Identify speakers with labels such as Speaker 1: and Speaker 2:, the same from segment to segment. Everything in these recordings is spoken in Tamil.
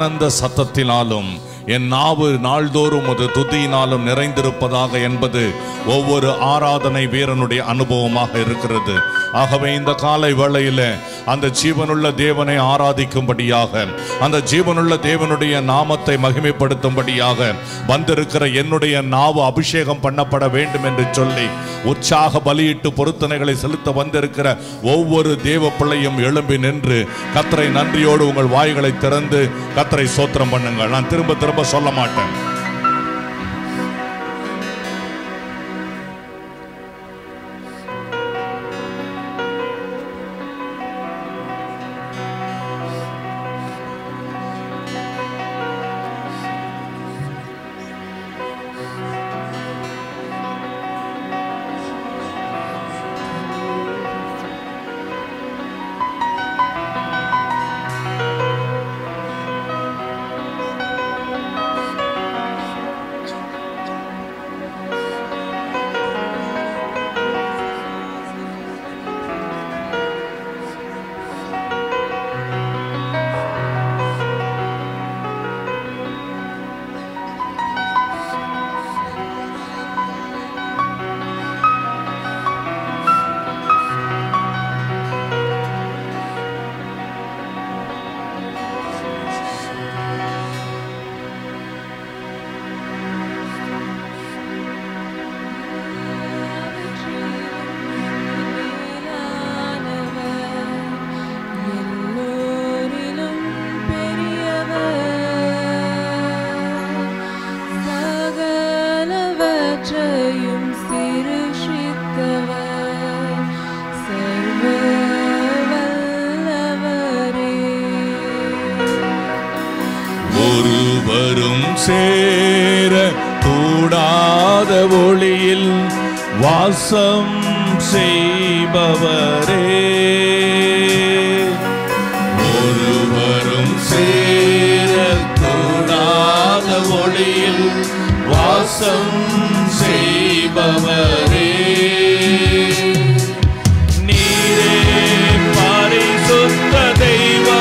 Speaker 1: அந்த சத்தத்தினாலும் என் நாவு நாள்தோறும் ஒரு துதியினாலும் நிறைந்திருப்பதாக என்பது ஒவ்வொரு ஆராதனை வீரனுடைய அனுபவமாக இருக்கிறது. ஆகவே இந்த காலை வேளையில அந்த ஜீவனுள்ள தேவனை ஆராதிக்கும்படியாக, அந்த ஜீவனுள்ள தேவனுடைய நாமத்தை மகிமைப்படுத்தும்படியாக வந்திருக்கிற என்னுடைய நாவு அபிஷேகம் பண்ணப்பட வேண்டும் என்று சொல்லி உற்சாக பலியிட்டு பொருத்தனைகளை செலுத்த வந்திருக்கிற ஒவ்வொரு தேவ பிள்ளையும் எழும்பி நின்று கர்த்தரை நன்றியோடு உங்கள் வாய்களை திறந்து கர்த்தரை ஸ்தோத்திரம் பண்ணுங்கள். நான் திரும்ப திரும்ப சொல்ல மாட்டேன். ஒருவரும் சேர கூடாத ஒளியில் வாசம் செய்பவரே, ஒருவரும் சேர கூடாத ஒளியில் வாசம் செய்பவரே, நீரே பரிசுத்த தெய்வம்,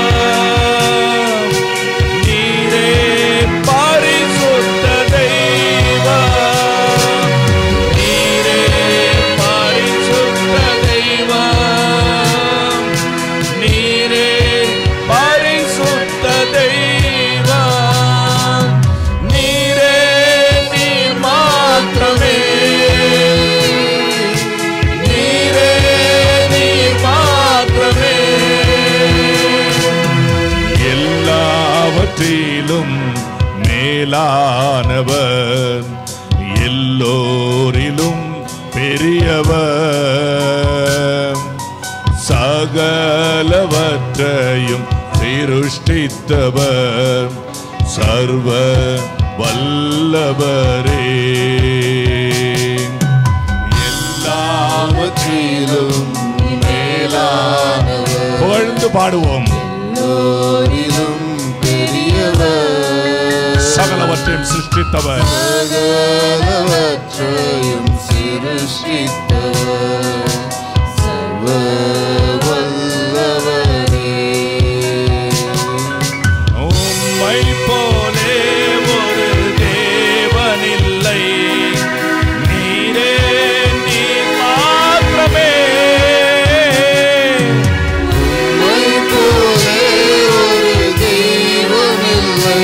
Speaker 1: மேலானவர், எல்லோரிலும் பெரியவர், சகலவற்றையும் சிருஷ்டித்தவர், சர்வ வல்லவரே, எல்லாவற்றிலும் மேலானவர். புகழ்ந்து பாடுவோம். எல்லோரிலும் சகலவற்றையும் சிருஷ்டித்தவர், சகலவற்றையும் சிருஷ்டித்தவர், சர்வ வல்லவரே, உம்மை போலே ஒரு தேவனில்லை, நீரே நீர் மாத்திரமே, உம்மை போலே ஒரு தேவனில்லை,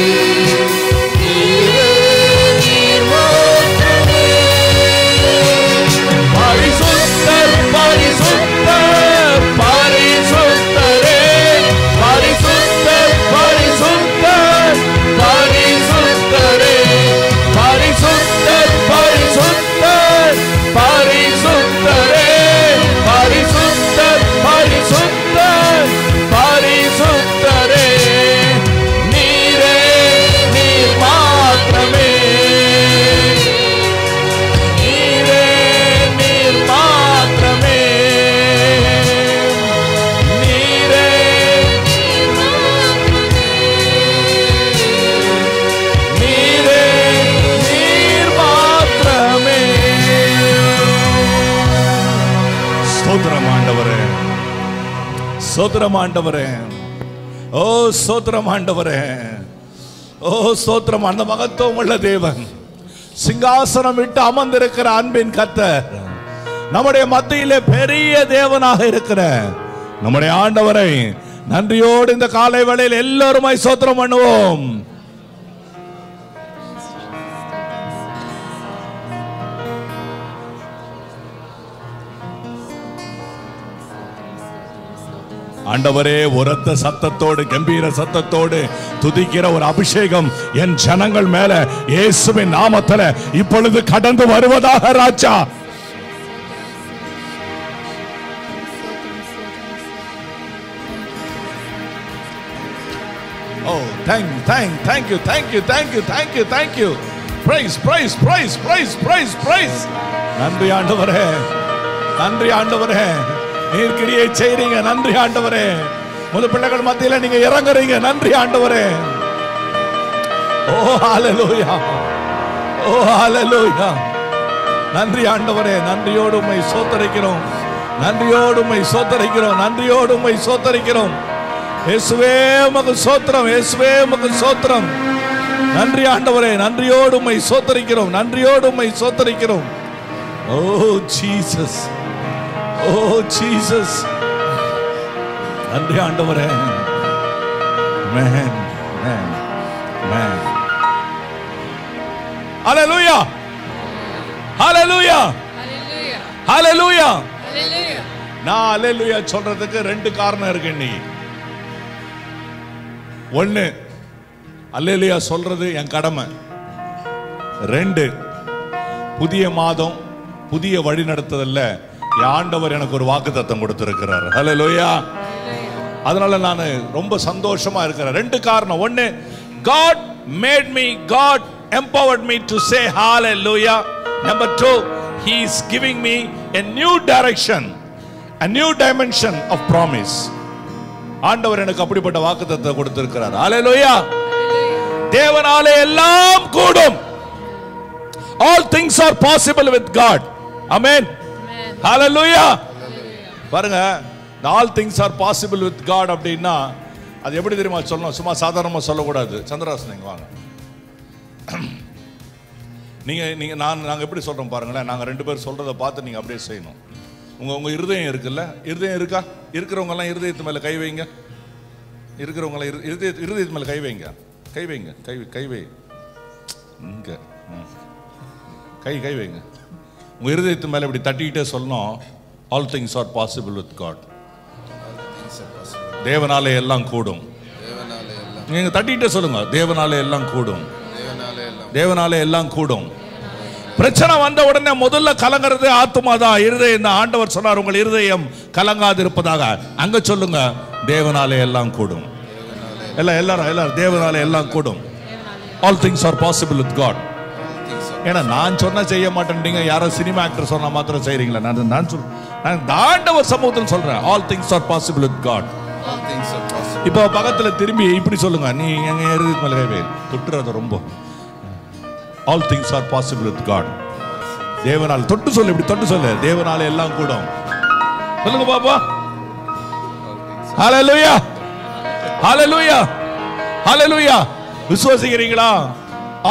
Speaker 1: சோதரம் ஆண்டவரே, ஓ சோதரம் ஆண்டவரே, ஓ ஸ்தோத்திரம். அந்த மகத்துவம் உள்ள தேவன், சிங்காசனம் விட்டு அமர்ந்திருக்கிற அன்பின் கர்த்தர், நம்முடைய மத்தியிலே பெரிய தேவனாக இருக்கிற நம்முடைய ஆண்டவரை நன்றியோடு இந்த காலை வேளையில் எல்லோருமாய் ஸ்தோத்திரம் பண்ணுவோம். ஆண்டவரே, உரத்த சத்தத்தோடு கம்பீர சத்தத்தோடு துதிக்கிற ஒரு அபிஷேகம் என் ஜனங்கள் மேல இயேசுவின் நாமத்தில் இப்பொழுது கடந்து வருவதாக ராஜா. Oh, thank you. Praise. நன்றி ஆண்டவரே, நன்றி ஆண்டவரே, நீர் கிரியை செய்றீங்க. நன்றி ஆண்டவரே, முது பிள்ளைகள் மத்தியில நீங்க இறங்குறீங்க. நன்றி ஆண்டவரே. ஓ ஹalleluya, ஓ ஹalleluya. நன்றி ஆண்டவரே, நன்றியோடு உம்மை ஸ்தோத்திரிக்கிறோம், நன்றியோடு உம்மை ஸ்தோத்திரிக்கிறோம், நன்றியோடு உம்மை ஸ்தோத்திரிக்கிறோம். இயேசுவே உமக்கு ஸ்தோத்திரம், இயேசுவே உமக்கு ஸ்தோத்திரம். நன்றி ஆண்டவரே, நன்றியோடு உம்மை ஸ்தோத்திரிக்கிறோம், நன்றியோடு உம்மை ஸ்தோத்திரிக்கிறோம். ஓ ஜீசஸ், ஓ ஜீசஸ், நன்றி ஆண்டவரே. Man man man. Hallelujah, hallelujah, hallelujah. நான் ஹalleluya சொல்றதுக்கு ரெண்டு காரணம் இருக்கு இன்னைக்கு. ஒன்னு, அல்லேலூயா சொல்றது என் கடமை. ரெண்டு, புதிய மாதம் புதிய வழி நடத்துதல்ல ஆண்டவர் எனக்கு ஒரு வாக்குத்தத்தம் கொடுத்திருக்கிறார். ஹல்லேலூயா. அதனால நான் ரொம்ப சந்தோஷமா இருக்கிறேன். ரெண்டு காரணம். ஒன்னு, God made me, God empowered me to say hallelujah. Number two, he is giving me a new direction, a new dimension of promise. ஆண்டவர் எனக்கு அப்படிப்பட்ட வாக்குத்தத்தத்தை கொடுத்திருக்கிறார். ஹல்லேலூயா. தேவனாலே எல்லாம் கூடும். All things are possible with God. Amen. Hallelujah. பாருங்க, all things are possible with God அப்படின்னா அது எப்படி தெரியுமா சொல்லணும்? சும்மா சாதாரணமா சொல்லக்கூடாது. சந்திரராசன் நீங்க வாங்க. நீங்க நாங்க எப்படி சொல்றோம் பாருங்களேன். நாங்க ரெண்டு பேரும் சொல்றதை பார்த்து நீங்க அப்படியே செய்யணும். உங்க இருதயம் இருக்குல்ல, இருதயம் இருக்கா? இருக்கிறவங்க எல்லாம் இருதயத்து மேல கை வைங்க. இருக்கிறவங்க எல்லாம் இருதயத்து மேல கை வைங்க. கை வைங்க, கை வை இங்க, கை வைங்க. உங்க இருதயத்து மேல இப்படி தட்டிக்கிட்டே சொல்லணும், all things are possible with God. தேவனாலே எல்லாம் கூடும். நீங்க தட்டிக்கிட்டே சொல்லுங்க, தேவனாலே எல்லாம் கூடும், தேவனாலே எல்லாம் கூடும். பிரச்சனை வந்த உடனே முதல்ல கலங்கிறது ஆத்துமா தான், இருதயம் தான். ஆண்டவர் சொன்னார், உங்கள் இருதயம் கலங்காது இருப்பதாக. அங்க சொல்லுங்க, தேவனாலே எல்லாம் கூடும். எல்லாரும் தேவனாலே எல்லாம் கூடும். All things are possible with God. ஏன்னா நான் சொன்னா செய்ய மாட்டேன், யாரோ சினிமா ஆக்டர் சொன்னா மாத்திரம் செய்றீங்களா? நான் ஆண்டவர் சமூகத்தில் சொல்றேன், all things are possible with God. இப்போ பக்கத்துல திரும்பி இப்படி சொல்லுங்க, நீ எங்க இருதயத்து மேல கை வை. தொட்டுறது ரொம்ப. All things are possible with God. தேவனால் தொட்டு சொல்லு, இப்படி தொட்டு சொல்லு, தேவனாலே எல்லாம் கூடும். சொல்லுங்க பாப்பா. ஹalleluya, ஹalleluya, ஹalleluya. விசுவாசிக்கிறீங்களா?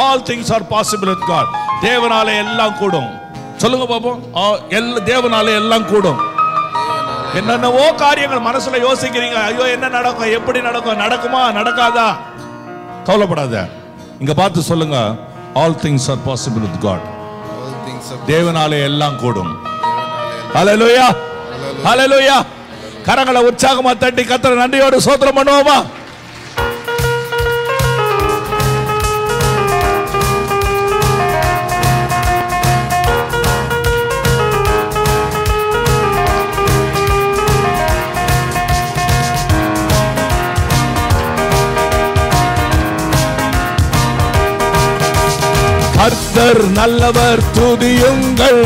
Speaker 1: All things are possible with God. தேவனாலே எல்லாம் கூடும். சொல்லுங்க பாப்போம். தேவனாலே எல்லாம் கூடும். என்னென்னவோ காரியங்கள் மனசுல யோசிக்கிறீங்க, ஐயோ என்ன நடக்கும், எப்படி நடக்கும், நடக்குமா நடக்காதா? கவலைப்படாத. இங்க பார்த்து சொல்லுங்க, all things are possible with God. தேவனாலே எல்லாம் கூடும். ஹalleluya, ஹalleluya. கரங்களை உற்சாகமா தட்டி கர்த்தரை நன்றியோடு ஸ்தோத்திரம் பண்ணுவோமா? கர்த்தர் நல்லவர், துதியுங்கள்,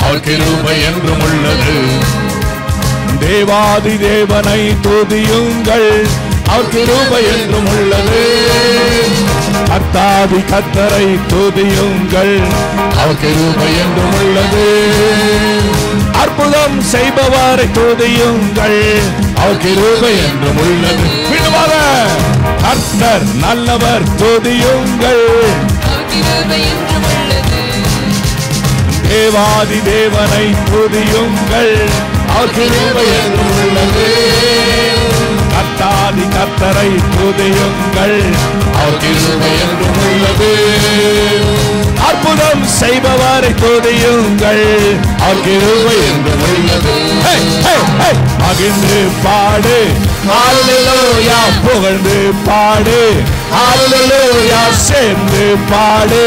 Speaker 1: அவர் கிருபை என்றும் உள்ளது. தேவாதி தேவனை துதியுங்கள், அவர் கிருபை என்றும் உள்ளது. கர்த்தாதி கர்த்தரை துதியுங்கள், அவர் கிருபை என்றும் உள்ளது. அற்புதம் செய்பவரை துதியுங்கள், அவர் கிருபை என்றும் உள்ளது. விடுவாக கர்த்தர் நல்லவர் துதியுங்கள். தேவாதி தேவனை துதியுங்கள். அவர் கிருபை என்றும் உள்ளது. கர்த்தாதி கர்த்தரை துதியுங்கள். அவர் கிருபை என்றும் உள்ளது. அற்புதம் செய்பவரை துதியுங்கள். அவர் கிருபை என்றும் உள்ளது. மகிழ்ந்து பாடு அல்லேலூயா, புகழ்ந்து பாடு அல்லேலூயா, சேர்ந்து பாடு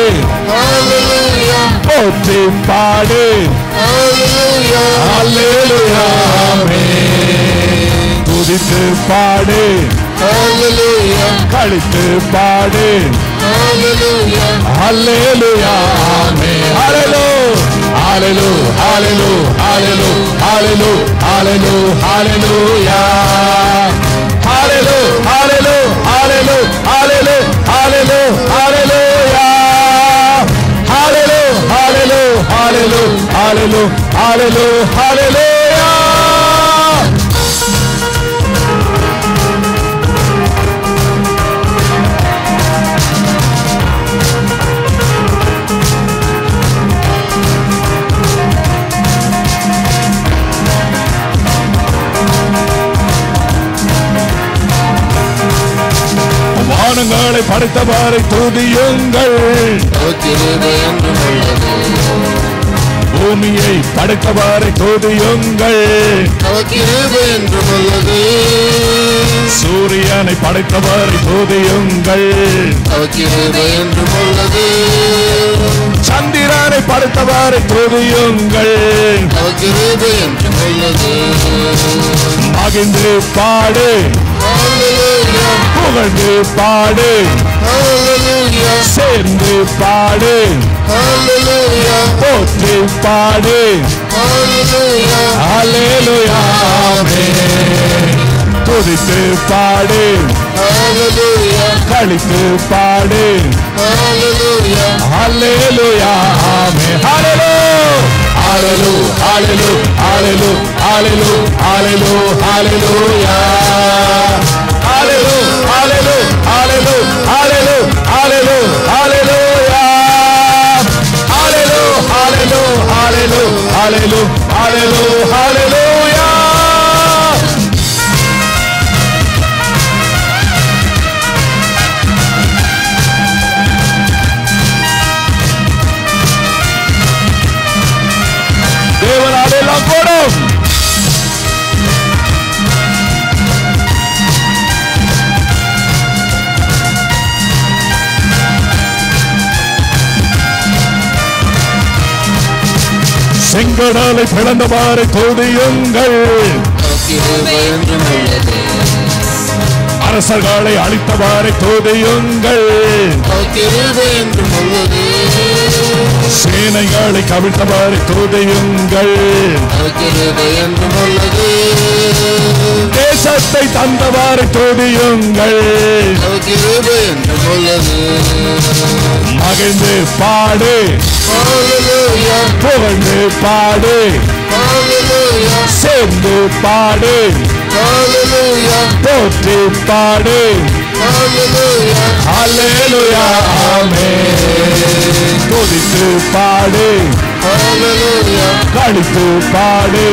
Speaker 1: அல்லேலூயா, போற்றி பாடு அல்லேலூயா, அல்லேலூயா, ஆமென். துதித்து பாடு அல்லேலூயா, கழித்து பாடு அல்லேலூயா, அல்லேலூயா, ஆமென். ஹalleluya, hallelujah, hallelujah, hallelujah, hallelujah, hallelujah, hallelujah, hallelujah, hallelujah, hallelujah, hallelujah, hallelujah, hallelujah, hallelujah, hallelujah, hallelujah, ஹalleluya. வானங்களை படைத்தவரை துதியுங்கள். பூமியை படைத்தவரை துதியுங்கள். சூரியனை படைத்தவரை துதியுங்கள். சந்திரனை படைத்தவரை துதியுங்கள். மகிழ்ந்து பாடு புகழ்ந்து பாடு சேர்ந்து பாடு போற்றி பாடு அல்லேலூயா, ஆமென். துதித்து பாடு கழித்து பாடு அல்லேலூயா, ஆமென். ஹalleluya, hallelujah, hallelujah, hallelujah, hallelujah, hallelujah, hallelujah, hallelujah, hallelujah, hallelujah, hallelujah, hallelujah, hallelujah, hallelujah, hallelujah, hallelujah, hallelujah, ஹalleluya. தேவனாலே எல்லாம் போடும். செங்கடலை பிளந்தவாறு துதியுங்கள். அரசர்களை அழித்தவாறு துதியுங்கள். சேனைகளை கவிழ்த்தவாறு துதியுங்கள். தேசத்தை தந்தவாறு துதியுங்கள். மகிழ்ந்து பாடு புகழ்ந்து பாடு சேர்ந்து பாடு போற்றி பாடு அல்லேலூயா, ஆமென். துதித்து பாடு கழித்து பாடு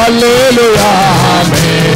Speaker 1: அல்லேலூயா, ஆமென்.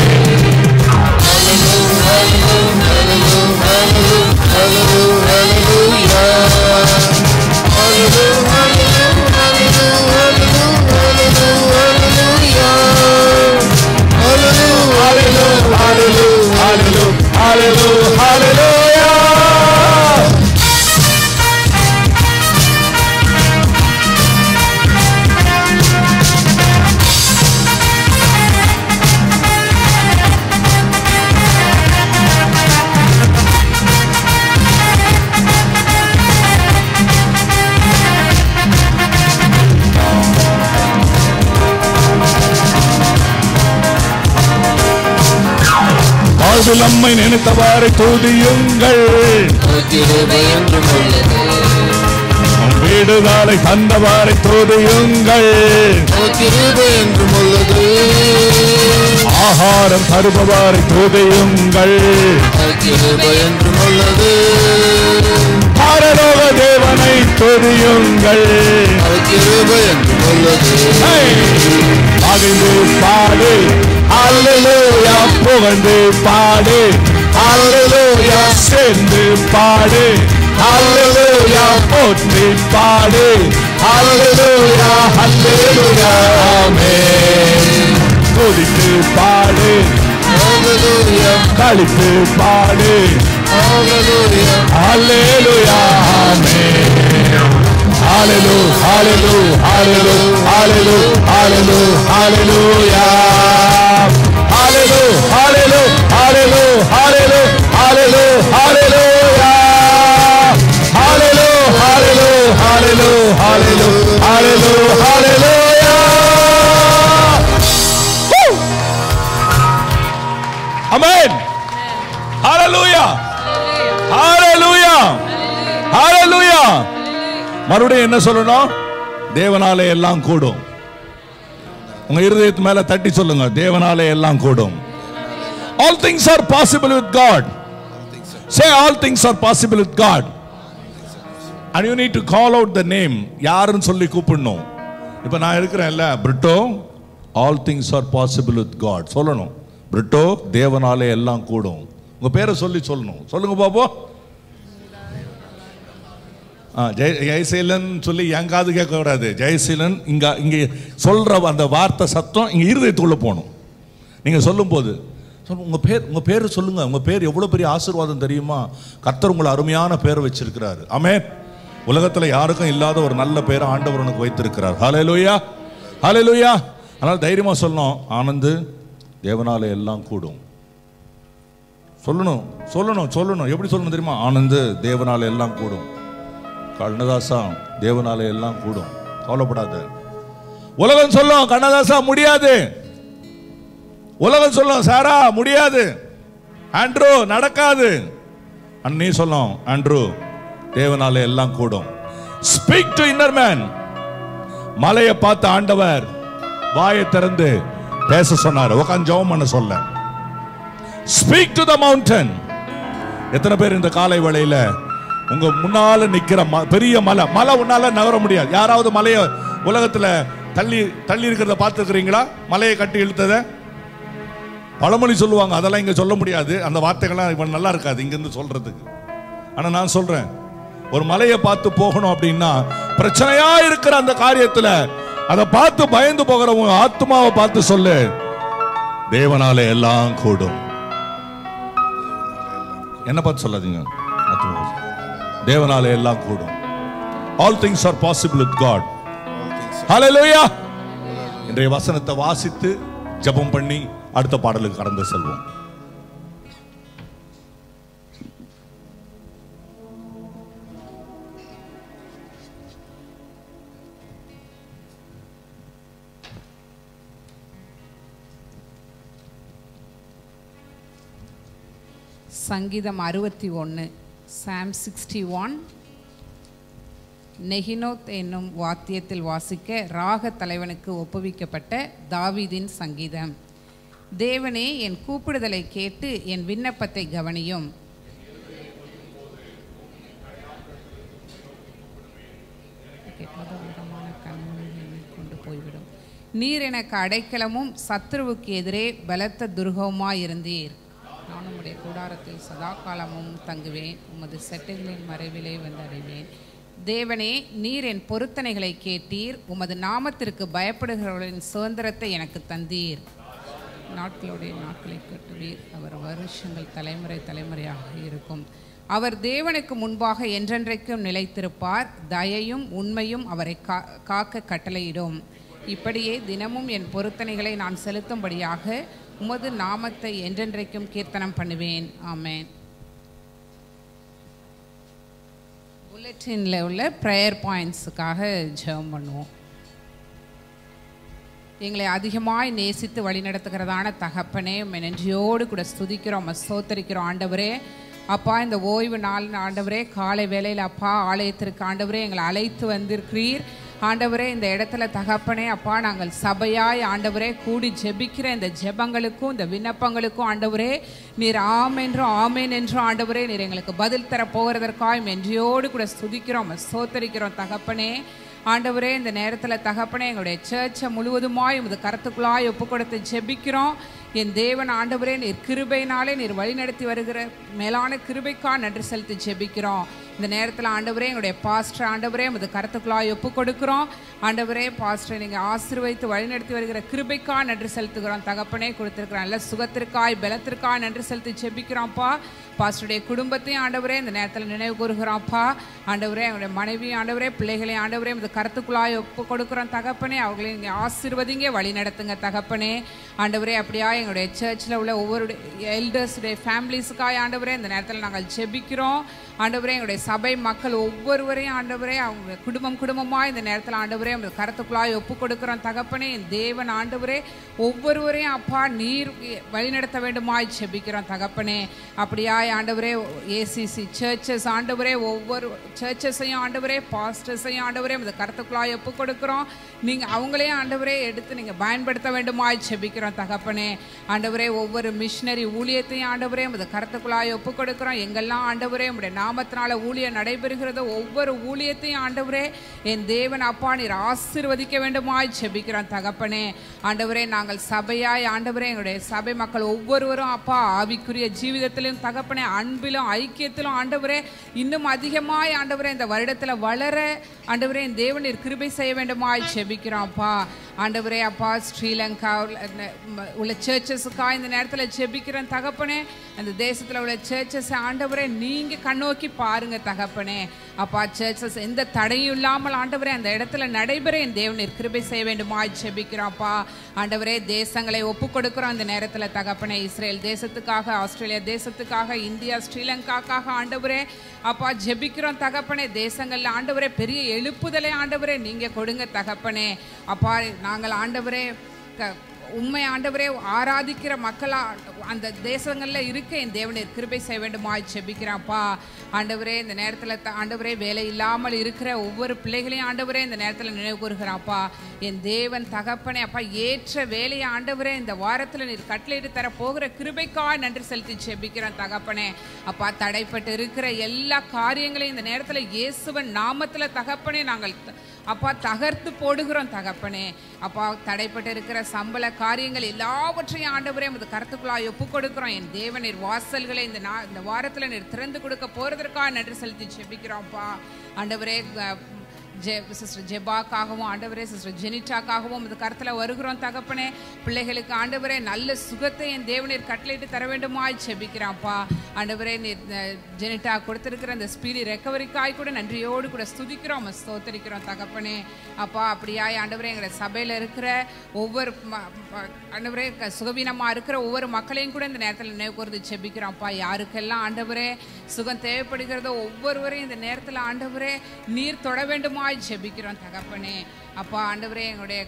Speaker 1: நம்மை நினைத்தவாறு துதியுங்கள். வீடுகளை தந்தவாறு துதியுங்கள். ஆகாரம் தருபவர் துதியுங்கள். பரலோக தேவனை துதியுங்கள். மகிழ்ந்து பாடு, அல்லேலூயா, புகழ்ந்து பாடு, அல்லேலூயா, சேர்ந்து பாடு, அல்லேலூயா, போற்றி பாடு, அல்லேலூயா, அல்லேலூயா, ஆமென். துதித்து பாடு, அல்லேலூயா, களித்து பாடு, அல்லேலூயா, அல்லேலூயா, ஆமென். Hallelujah, hallelujah, hallelujah, hallelujah, hallelujah, hallelujah, hallelujah, hallelujah, hallelujah, hallelujah, hallelujah, hallelujah, hallelujah, hallelujah, hallelujah, hallelujah, hallelujah. Amen. Hallelujah. Hallelujah. Hallelujah. மறுபடியும் என்ன சொல்லணும்? தேவனாலே எல்லாம் கூடும். உங்க இருதயத்து மேல தட்டி சொல்லுங்க, தேவனாலே எல்லாம் கூடும். All things are possible with God. Say all things are possible with God. And you need to call out the name. யாருன்னு சொல்லி கூப்பிடணும். இப்ப நான் இருக்கிறேன்ல, Britto, all things are possible with God சொல்லணும். பிரிட்டோ, தேவனாலே எல்லாம் கூடும். உங்க பேரை சொல்லி சொல்லணும். சொல்லுங்க பாப்போம். ஜெயசீலன் சொல்லி எங்காவது கேட்க கூடாது. ஜெயசீலன் இங்க சொல்ற அந்த வார்த்தை சத்தம் இங்க இருதயத்துக்குள்ள போகணும். நீங்க சொல்லும் போது உங்க பேர் சொல்லுங்க. உங்க பேர் எவ்வளவு பெரிய ஆசீர்வாதம் தெரியுமா? கர்த்தர் உங்களை அருமையான பேரை வச்சிருக்கிறாரு. ஆமென். உலகத்துல யாருக்கும் இல்லாத ஒரு நல்ல பேரை ஆண்டவர் உனக்கு வைத்திருக்கிறார். ஹல்லேலூயா, ஹல்லேலூயா. அதனால தைரியமா சொல்லணும், ஆனந்து, தேவனாலே எல்லாம் கூடும். சொல்லணும் சொல்லணும் சொல்லணும். எப்படி சொல்லணும் தெரியுமா? ஆனந்து, தேவனாலே எல்லாம் கூடும். கண்ணதாசா, தேவனாலே எல்லாம் கூடும். கவலைப்படாத. உலகம் சொல்லும், கண்ணதாசா முடியாது. உலகம் சொல்லும், சாரா முடியாது. ஆண்ட்ரூ நடக்காது. நீ சொல்லும், ஆண்ட்ரூ, தேவனாலே எல்லாம் கூடும். Speak to inner man. மலையை பார்த்து ஆண்டவர் வாயை திறந்து பேச சொன்னார். உட்கார்ந்து ஜெபம் பண்ண சொல்ல. Speak to the mountain. எத்தனை பேர் இந்த காலை வேளையில உங்க முன்னால நிக்கிற பெரிய மலை உன்னால நகர முடியாது. யாராவது மலைய உலகத்துல தள்ளி தள்ளி இருக்கிறத பார்த்துக்கிறீங்களா? மலையை கட்டி இழுத்தத பழமொழி சொல்லுவாங்க, அதெல்லாம் இங்க சொல்ல முடியாது. அந்த வார்த்தைகள்லாம் இவன் நல்லா இருக்காது இங்க இருந்து சொல்றதுக்கு. ஆனா நான் சொல்றேன், ஒரு மலையை பார்த்து போகணும் அப்படின்னா, பிரச்சனையா இருக்கிற அந்த காரியத்துல அதை பார்த்து பயந்து போகிறவங்க ஆத்மாவை பார்த்து சொல்லு, தேவனாலே எல்லாம் கூடும். என்ன பார்த்து சொல்லாதீங்க, தேவனாலே எல்லாம் கூடும். All things are possible with God. Hallelujah. இன்றைய வசனத்தை வாசித்து ஜெபம் பண்ணி அடுத்த பாடலுக்கு கடந்து செல்வோம்.
Speaker 2: சங்கீதம் 61, Psalm 61. நெகினோத் என்னும் வாத்தியத்தில் வாசிக்க ராக தலைவனுக்கு ஒப்புவிக்கப்பட்ட தாவீதின் சங்கீதம். தேவனே, என் கூப்பிடுதலை கேட்டு என் விண்ணப்பத்தை கவனியும். கொண்டு போய்விடும். நீர் எனக்கு அடைக்கலமும் சத்துருவுக்கு எதிரே பலத்த துர்கவுமாயிருந்தீர். நான் உம்முடைய கூடாரத்தில் சதா காலமும் தங்குவேன். உமது செட்டைகளின் மறைவிலே வந்தடைவேன். தேவனே, நீர் என் பொருத்தனைகளை கேட்டீர். உமது நாமத்திற்கு பயப்படுகிறவர்களின் சுதந்திரத்தை எனக்கு தந்தீர். நாட்களுடைய நாட்களை கட்டுவீர். அவர் வருஷங்கள் தலைமுறை தலைமுறையாக இருக்கும். அவர் தேவனுக்கு முன்பாக என்றென்றைக்கும் நிலைத்திருப்பார். தயையும் உண்மையும் அவரை காக்க கட்டளையிடும். இப்படியே தினமும் என் பொருத்தனைகளை நான் செலுத்தும்படியாக உமது நாமத்தை என்றென்றைக்கும் கீர்த்தனம் பண்ணுவேன். ஆமென். புல்லட்டின்ல உள்ள ப்ரேயர் பாயிண்ட்ஸுக்காக ஜெபம் பண்ணுவோம். எங்களை அதிகமாய் நேசித்து வழிநடத்துகிறதான தகப்பனே, நெஞ்சியோடு கூட ஸ்துதிக்கிறோம், ஸ்தோத்தரிக்கிறோம். ஆண்டவரே அப்பா, இந்த ஓய்வு நாள் ஆண்டவரே, காலை வேளையில் அப்பா ஆலயத்திற்கு ஆண்டவரே எங்களை அழைத்து வந்திருக்கிறீர். ஆண்டவரே இந்த இடத்துல தகப்பனே அப்பா நாங்கள் சபையாய் ஆண்டவரே கூடி ஜெபிக்கிற இந்த ஜெபங்களுக்கும் இந்த விண்ணப்பங்களுக்கும் ஆண்டவரே நீர் ஆம் என்றும் ஆமேன் என்றும் ஆண்டவரே நீர் எங்களுக்கு பதில் தர போகிறதற்காய் நன்றியோடு கூட ஸ்துதிக்கிறோம் ஸ்தோத்தரிக்கிறோம் தகப்பனே. ஆண்டவரே இந்த நேரத்தில் தகப்பனே எங்களுடைய சர்ச்சை முழுவதுமாய் உமது கருத்துக்குள்ளாய் ஒப்பு கொடுத்து ஜெபிக்கிறோம். என் தேவன் ஆண்டவரே நீர் கிருபையினாலே நீர் வழிநடத்தி வருகிற மேலான கிருபைக்கா நன்றி செலுத்தி ஜெபிக்கிறோம். இந்த நேரத்தில் ஆண்டவரே எங்களுடைய பாஸ்டர் ஆண்டவரே உமது கருத்துக்குள்ளாய் ஒப்பு கொடுக்கிறோம். ஆண்டவரே பாஸ்டரை நீங்கள் ஆசீர்வதித்து வழிநடத்தி வருகிற கிருபைக்கா நன்றி செலுத்துகிறோம் தகப்பனே. கொடுத்திருக்கிற நல்ல சுகத்திற்காய் பலத்திற்காய் நன்றி செலுத்தி ஜெபிக்கிறோம்ப்பா. பாஸ்டருடைய குடும்பத்தையும் ஆண்டவரே இந்த நேரத்தில் நினைவு கூறுகிறோம்ப்பா. ஆண்டவரே எங்களுடைய மனைவி ஆண்டவரே பிள்ளைகளையும் ஆண்டவரே இந்த கருத்துக்குள்ளாய் ஒப்பு கொடுக்குறோம் தகப்பனே. அவர்களையும் நீங்கள் ஆசீர்வதிங்க வழி நடத்துங்க தகப்பனே. ஆண்டவரே அப்படியா எங்களுடைய சர்ச்சில் உள்ள ஒவ்வொரு எல்டர்ஸுடைய ஃபேமிலிஸுக்காய் ஆண்டவரே இந்த நேரத்தில் நாங்கள் ஜெபிக்கிறோம். ஆண்டவரே எங்களுடைய சபை மக்கள் ஒவ்வொருவரையும் ஆண்டவரே அவங்க குடும்பமாக இந்த நேரத்தில் ஆண்டவரே அந்த கருத்துக்குள்ளாய் ஒப்பு கொடுக்குறோம் தகப்பனே. என் தேவன் ஆண்டவரே ஒவ்வொருவரையும் அப்பா நீர் வழிநடத்த வேண்டுமாய் ஜெபிக்கிறோம் தகப்பனே. அப்படியாய் ஆண்டவரே ஏசிசி சர்ச்சஸ் ஆண்டவரே ஒவ்வொரு சர்ச்சஸையும் ஆண்டவரே பாஸ்டர்ஸையும் ஆண்டவரே அந்த கருத்துக்குள்ளாய் ஒப்பு கொடுக்குறோம். நீங்கள் அவங்களையும் ஆண்டவரே எடுத்து நீங்கள் பயன்படுத்த வேண்டுமாய் ஜெபிக்கிறோம் தகப்பனே. ஆண்டவரே ஒவ்வொரு மிஷினரி ஊழியத்தையும் ஆண்டவரே அந்த கருத்துக்குள்ளாய் ஒப்பு கொடுக்குறோம். எங்கெல்லாம் ஆண்டவரே உடைய நாமத்தினால ஊழியம் நடைபெறுகிறதோ ஒவ்வொரு ஊழியத்தையும் ஆண்டவரே என் தேவன் அப்பா நீர் ஆசீர்வதிக்க வேண்டுமாய் ஜெபிக்கிறோம் தகப்பனே. ஆண்டவரே நாங்கள் சபையாய் ஆண்டவரே எங்களுடைய சபை மக்கள் ஒவ்வொருவரும் அப்பா ஆவிக்குரிய ஜீவிதத்திலும் தகப்பனே அன்பிலும் ஐக்கியத்திலும் ஆண்டவரே இன்னும் அதிகமாய் ஆண்டவரே இந்த வருடத்தில் வளர ஆண்டவரே என் தேவன் நீர் கிருபை செய்ய வேண்டுமாய் ஜெபிக்கிறோம்ப்பா. ஆண்டவரே அப்பா ஸ்ரீலங்கா உள்ள சர்ச்சஸுக்காக இந்த நேரத்தில் ஜெபிக்கிறேன் தகப்பனே. அந்த தேசத்தில் உள்ள சர்ச்சஸ் ஆண்டவரே நீங்கள் கண்ணோக்கி பாருங்க தகப்பனே. அப்பா சர்ச்சஸ் எந்த தடையும் இல்லாமல் ஆண்டவரே அந்த இடத்துல நடைபெற என் தேவன் கிருபை செய்ய வேண்டுமாய் ஜெபிக்கிறோம்ப்பா. ஆண்டவரே தேசங்களை ஒப்பு கொடுக்குறோம் இந்த நேரத்தில் தகப்பனே. இஸ்ரேல் தேசத்துக்காக, ஆஸ்திரேலியா தேசத்துக்காக, இந்தியா ஸ்ரீலங்காக்காக ஆண்டவரே அப்பா ஜெபிக்கிறோம் தகப்பனே. தேசங்களில் ஆண்டவரே பெரிய எழுப்புதலை ஆண்டவரே நீங்கள் கொடுங்க தகப்பனே. அப்பா நாங்கள் ஆண்டவரே உண்மை ஆண்டவரே ஆராதிக்கிற மக்களா அந்த தேசங்களில் இருக்க என் தேவனை கிருபை செய்ய வேண்டுமாய் ஜெபிக்கிறான்ப்பா. ஆண்டவரே இந்த நேரத்தில் ஆண்டவரே வேலை இல்லாமல் இருக்கிற ஒவ்வொரு பிள்ளைகளையும் ஆண்டவரே இந்த நேரத்தில் நினைவு கூறுகிறான்ப்பா. என் தேவன் தகப்பனே அப்பா ஏற்ற வேலையை ஆண்டவரே இந்த வாரத்தில் நீர் கட்டளையிட்டு தர போகிற கிருபைக்காய் நன்றி செலுத்தி ஜெபிக்கிறேன் தகப்பனே. அப்பா தடைப்பட்டு இருக்கிற எல்லா காரியங்களையும் இந்த நேரத்தில் இயேசுவின் நாமத்தில் தகப்பனே நாங்கள் அப்பா தகர்த்து போடுகிறோம் தகப்பனே. அப்பா தடைப்பட்டு இருக்கிற சம்பள காரியங்கள் எல்லாவற்றையும் ஆண்டவரே உமது கருத்துக்குள்ளாய் ஒப்பு கொடுக்கிறோம். என் தேவனீர் வாசல்களை இந்த வாரத்தில் நீர் திறந்து கொடுக்க போறதற்காக நன்றி செலுத்தி ஜெபிக்கிறோம்ப்பா. ஆண்டவரே சிஸ்டர் ஜெபாக்காகவும் ஆண்டவரே சிஸ்டர் ஜெனிட்டாக்காகவும் இந்த கருத்தில் வருகிறோம் தகப்பனே. பிள்ளைகளுக்கு ஆண்டவரே நல்ல சுகத்தை என் தேவனீர் கட்டளையிட்டு தர வேண்டுமாய் ஜெபிக்கிறான்ப்பா. ஆண்டவரே நீர் ஜெனிட்டா கொடுத்திருக்கிற அந்த ஸ்பீடி ரெக்கவரிக்காய் கூட நன்றியோடு கூட ஸ்துதிக்கிறோம் ஸ்தோத்தரிக்கிறோம் தகப்பனே. அப்பா அப்படியாய் ஆண்டவரே எங்களை சபையில் இருக்கிற ஒவ்வொரு ஆண்டவரே சுகவீனமாக இருக்கிற ஒவ்வொரு மக்களையும் கூட இந்த நேரத்தில் நினைவு கூர்ந்து ஜெபிக்கிறோம்ப்பா. யாருக்கெல்லாம் ஆண்டவரே சுகம் தேவைப்படுகிறதோ ஒவ்வொருவரையும் இந்த நேரத்தில் ஆண்டவரே நீர் தொட வேண்டுமா ஜெபிக்கிறோம் தகப்பனே. அப்பா ஆண்டவரே எங்களுடைய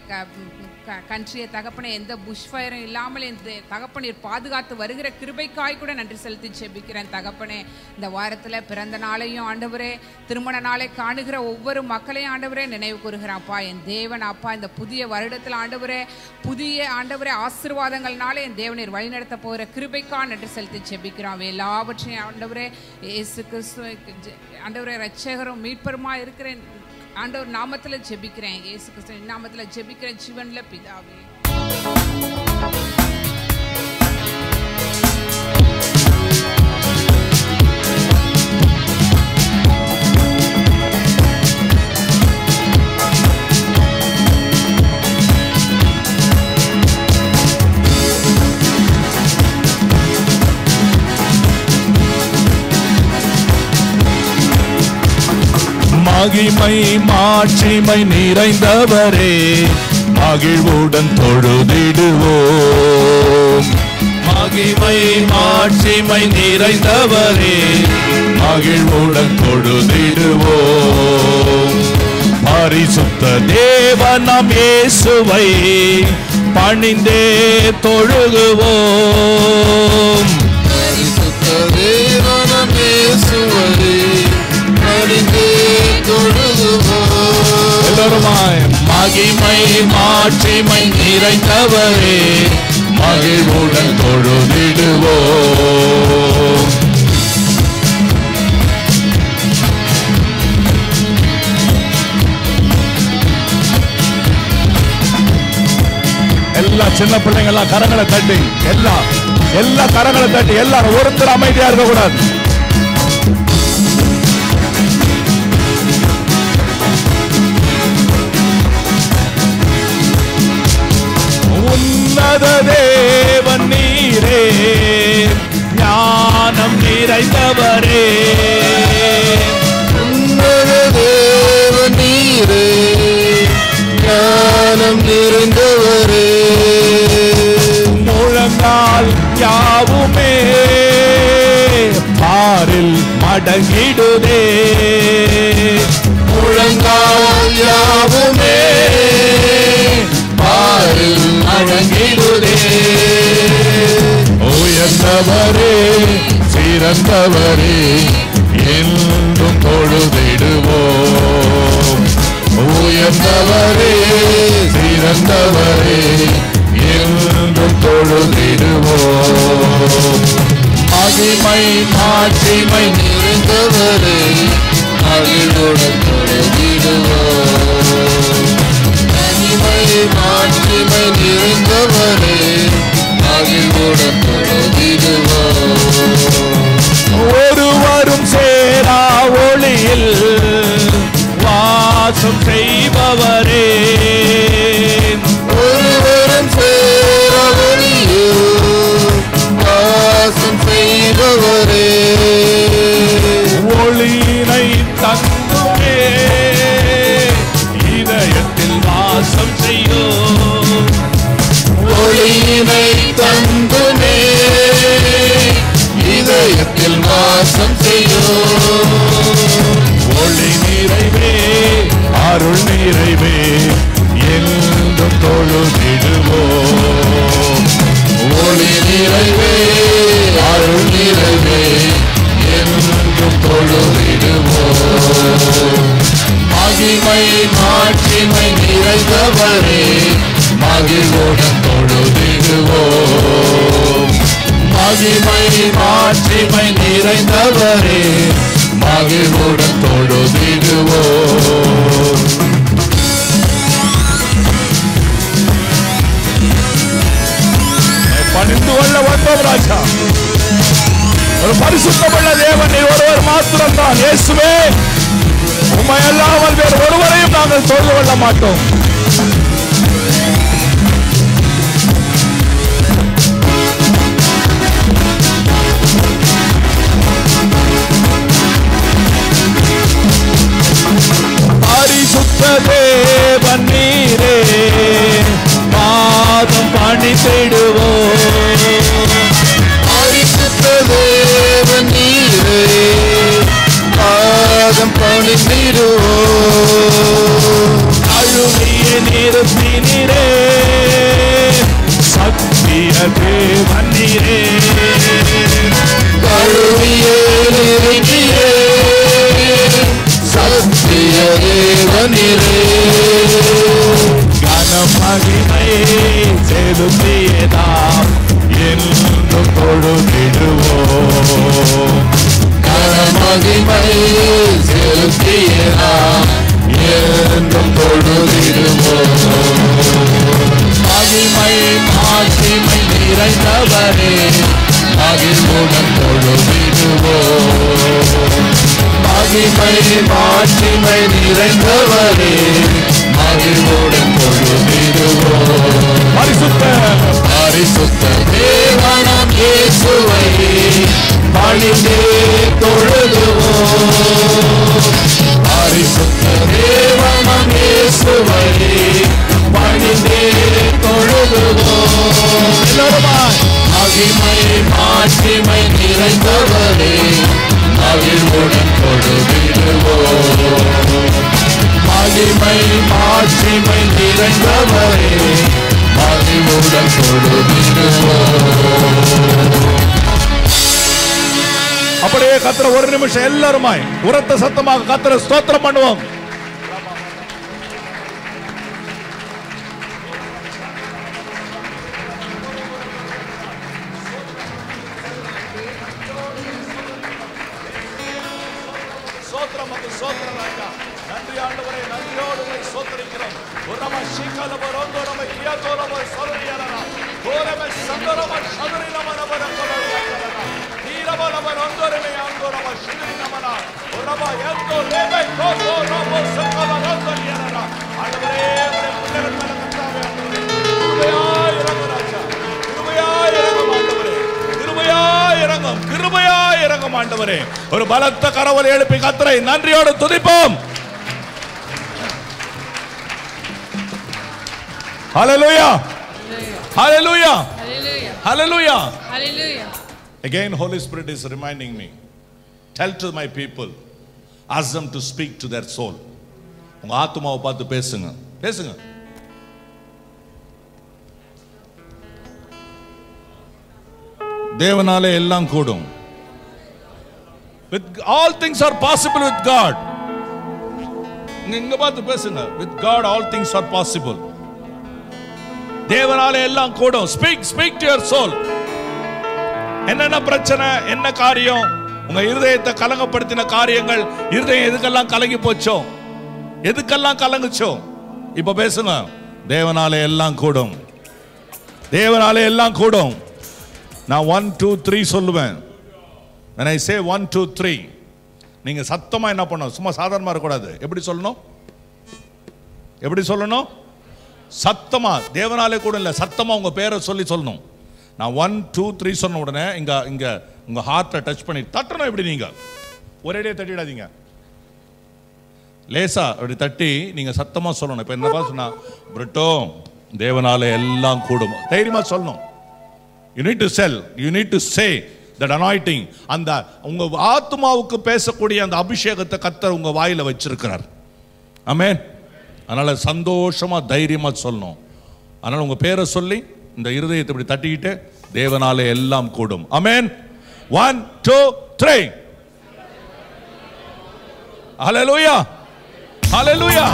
Speaker 2: கண்ட்ரியை தகப்பனே எந்த புஷ் ஃபயரும் இல்லாமல் இந்த தகப்பனீர் பாதுகாத்து வருகிற கிருபைக்காய் கூட நன்றி செலுத்தி ஜெபிக்கிறேன் தகப்பனே. இந்த வாரத்தில் பிறந்த நாளையும் ஆண்டவரே திருமண நாளை காணுகிற ஒவ்வொரு மக்களையும் ஆண்டவரே நினைவு கூறுகிறான்ப்பா. என் தேவன் அப்பா இந்த புதிய வருடத்தில் ஆண்டவரே புதிய ஆண்டவரே ஆசீர்வாதங்கள்னாலே என் தேவனீர் வழிநடத்த போகிற கிருபைக்காய் நன்றி செலுத்தி ஜெபிக்கிறோம். எல்லாவற்றையும் ஆண்டவரே இயேசு கிறிஸ்து ஆண்டவரே இரட்சகரும் மீட்பருமா இருக்கிறேன் ஆண்டவர் நாமத்தில் ஜெபிக்கிறேன். இயேசு கிறிஸ்துவின் நாமத்தில் ஜெபிக்கிறேன் ஜீவன்ல பிதாவே.
Speaker 1: மகிமை மாட்சிமை நிறைந்தவரே மகிழ்வுடன் தொழுதிடுவோம். மகிமை மாட்சிமை நிறைந்தவரே மகிழ்வுடன் தொழுதிடுவோம். பரிசுத்த தேவனாம் இயேசுவை பணிந்தே தொழுகுவோம்.
Speaker 3: பரிசுத்த தேவனாம் இயேசுவை பணிந்தே தொழுகுவோம்.
Speaker 1: எல்லாருமாய்
Speaker 3: மாட்சிமை நிறைந்தவரே மகிழ்வுடன் தொழுதிடுவோம்.
Speaker 1: எல்லா சின்ன பிள்ளைங்க எல்லாம் கரங்களை தட்டி, எல்லா கரங்களை தட்டி, எல்லாரும் ஒருத்தர் அமைதியா இருக்க கூடாது. உன்னத தேவன் நீரே, ஞானம் நிறைந்தவரே.
Speaker 3: உன்னத தேவன் நீரே, ஞானம் நிறைந்தவரே.
Speaker 1: முழங்கால் யாவுமே பாரில் மடங்கிடுதே,
Speaker 3: முழங்கால் யாவுமே பாரில் மடங்கிடுதே.
Speaker 1: உயர்ந்தவரே சிறந்தவரே என்றும் தொழுதிடுவோம். உயர்ந்தவரே சிறந்தவரே என்றும் தொழுதிடுவோம்.
Speaker 3: மகிமை மாட்சிமை நிறைந்தவரே மகிழ்வுடன் தொழுதிடுவோம். மகிமை மாட்சிமை நிறைந்தவரே மகிழ்வுடன் தொழுதிடுவோம்.
Speaker 1: ஒருவரும் சேரா ஒளியில் வாசம் செய்பவரே,
Speaker 3: ஒருவரும் சேர ஒளியில் வாசம் செய்பவரே.
Speaker 1: ஒளியினை தந்துமே இதயத்தில் வாசம் செய்யும்.
Speaker 3: ஒளியினை தந்துமே இதயத்தில் வாசம் செய்யும்.
Speaker 1: ஒளி நிறைவே அருள் நிறைவே என்றும் தொழுதிடுவோம்.
Speaker 3: ஒளி நிறைவே அருள் நிறைவே என்றும் தொழுதிடுவோம். மகிமை மாட்சிமை நிறைந்தவரே மகிழ்வுடன் தொழுதிடுவோம். மகிமை மாட்சிமை நிறைந்தவரே மகிழ்வுடன் தொழுதிடுவோம்.
Speaker 1: பணிந்து கொள்ள வந்தோம் ராஜா. ஒரு பரிசுத்தமுள்ள தேவன் நீர் ஒருவர் மாத்திரம் தான். இயேசுவே, உம்மை அல்லாமல் வேறு ஒருவரையும் நாங்கள் தொழுது கொள்ள மாட்டோம். பரிசுத்த தேவன் நீரே, பாதம் பணிந்திடுவோம்.
Speaker 3: பரிசுத்த தேவன் நீரே, பாதம் பணிந்திடுவோம்.
Speaker 1: அழுகிய நிறுத்தினீரே, சத்திய தேவன் நீரே.
Speaker 3: கழுவிய நிறுத்தியே சத்திய தேவன் நீரே.
Speaker 1: கனம் மகிமை செலுத்தியதாம் என்றும் தொழுதிடுவோம்.
Speaker 3: மகிமை செலுத்தியதாம் என்றும் தொழுதிடுவோம்.
Speaker 1: மகிமை மாட்சிமை நிறைந்தவரே மகிழ்வுடன் தொழுதிடுவோம்.
Speaker 3: மகிமை மாட்சிமை நிறைந்தவரே மகிழ்வுடன் தொழுதிடுவோம்.
Speaker 1: பரிசுத்த
Speaker 3: பரிசுத்த தேவனாம் இயேசுவை பணிந்தே தொழுதுவோம். பரிசுத்த தேவனாம் இயேசுவை பணிந்தே தொழுதுவோம்.
Speaker 1: எல்லோருமாய்
Speaker 3: மகிமை மாட்சிமை நிறைந்தவரே மகிழ்வுடன் தொழுதிடுவோம். மகிமை மாட்சிமை நிறைந்தவரே மகிழ்வுடன் தொழுதிடுவோம்.
Speaker 1: அப்படியே கர்த்தரை ஒரு நிமிஷம் எல்லாருமாய் உரத்த சத்தமாக கர்த்தரை ஸ்தோத்திரம் பண்ணுவோம். சோத்திரம் ராஜா. நன்றி ஆண்டவரே, நன்றியோடு உம்மை சோத்திரிக்கிறோம். ஒரம சீக்கலப ரோந்தோரம கியாதோரம சோதரியரா. கோரம சந்தரம சதுரினமன வரகலயரா. நீரமலம ரோந்தோரம யாந்தோரம சிதிரினமன. ஒரம யந்தோ லேப கோதோ ரமோ சக்கல ரோந்தரியரா. ஆண்டவரே, உம்முடைய புண்ணியத்தின் மேல கர்த்தாவே ஆண்டவரே. கிருபையாய் இறங்கும் ராஜா. கிருபையாய் இறங்கும் ஆண்டவரே. கிருபையாய் இறங்கும். கிருபையாய் இறங்கும் ஆண்டவரே. ஒரு பலத்த கரவலை எழுப்பி கர்த்தரை நன்றியோடு துதிப்போம். Hallelujah. Hallelujah.
Speaker 2: Hallelujah.
Speaker 1: Hallelujah.
Speaker 2: Hallelujah.
Speaker 1: Again, Holy Spirit is reminding me. Tell to my people, ask them to speak to their soul. உங்க ஆத்துமாவை பார்த்து பேசுங்க, பேசுங்க. தேவனாலே எல்லாம் கூடும். With all things are possible with God. இங்க பார்த்து பேசுங்க. With God all things are possible. தேவனாலே எல்லாம் கூடும். Speak to your soul. என்னென்ன பிரச்சனை, என்ன காரியம், உங்க இருதயத்தை கலங்கப்படுத்தின காரியங்கள், இருதயம் எதுக்கெல்லாம் கலங்கி போச்சோ, எதுக்கெல்லாம் கலங்குச்சோ, இப்ப பேசுங்க. தேவனாலே எல்லாம் கூடும். தேவனாலே எல்லாம் கூடும். நான் 1 2 3 சொல்லுவேன். when I say 1 2 3 நீங்க சத்தமா என்ன பண்ணணும், சும்மா சாதாரணமா இருக்க கூடாது. எப்படி சொல்லணும், எப்படி சொல்லணும்? சத்தமா. தேவனாலே கூட இல்ல, சத்தமா உங்க பேரை சொல்லி சொல்லணும். நான் 1 2 3 சொன்ன உடனே இங்க இங்க உங்க ஹார்ட்டை டச் பண்ணி தட்டணும். எப்படி நீங்க ஒரேடியே தட்டிடாதீங்க, லேசா அப்படி தட்டி நீங்க சத்தமா சொல்லணும். இப்ப என்னப்பா சொன்னா, பிரிட்டோ தேவனாலே எல்லாம் கூடும், தைரியமா சொல்லணும். You need to sell, you need to say that anointing. அந்த உங்க ஆத்மாவுக்கு பேசக்கூடிய அந்த அபிஷேகத்தை கர்த்தர் உங்க வாயில வச்சிருக்கிறார். ஆமென். அதனால சந்தோஷமா தைரியமா சொல்லணும். அதனால உங்க பேரை சொல்லி இந்த இருதயத்தை இப்படி தட்டிக்கிட்டு தேவனாலே எல்லாம் கூடும். ஆமென். 1 2 3 ஹல்லேலூயா. ஹல்லேலூயா.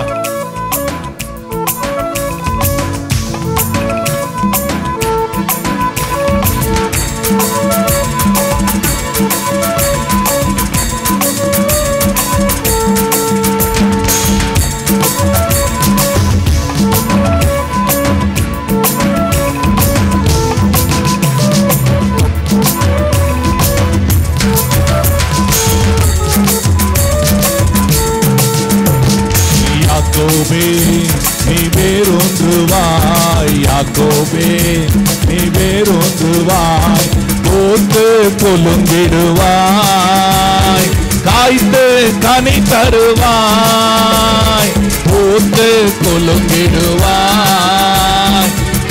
Speaker 1: யாக்கோபே நீ வேறொன்றுவாய், யாக்கோபே நீ வேறொன்றுவாய், போத்து கொலுங்கிடுவாய், காய்த்து கனி தருவாய், போத்து கொலுங்கிடுவாய்,